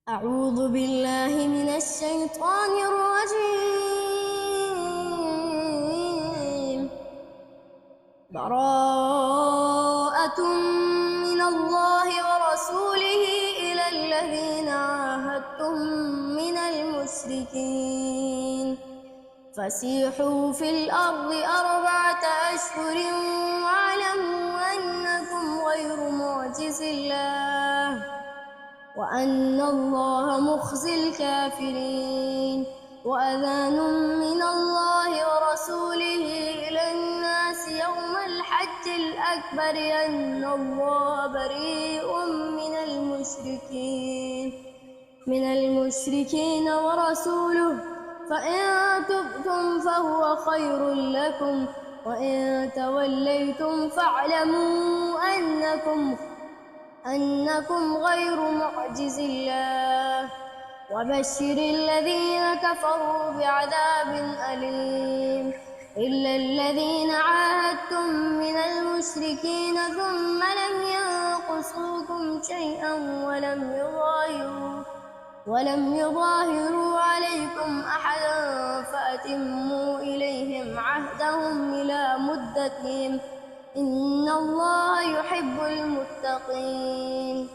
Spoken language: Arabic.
أعوذ بالله من الشيطان الرجيم. براءة من الله ورسوله إلى الذين عاهدتم من المشركين فسيحوا في الأرض 4 أشهر واعلموا أنكم غير معجز الله وأن الله مخزي الكافرين. وأذان من الله ورسوله إلى الناس يوم الحج الأكبر أن الله بريء من المشركين ورسوله فإن تبتم فهو خير لكم وإن توليتم فاعلموا أنكم غير معجز الله وبشر الذين كفروا بعذاب أليم. إلا الذين عاهدتم من المشركين ثم لم ينقصوكم شيئا ولم يظاهروا عليكم أحدا فأتموا إليهم عهدهم إلى مدتهم إن الله يحب المتقين.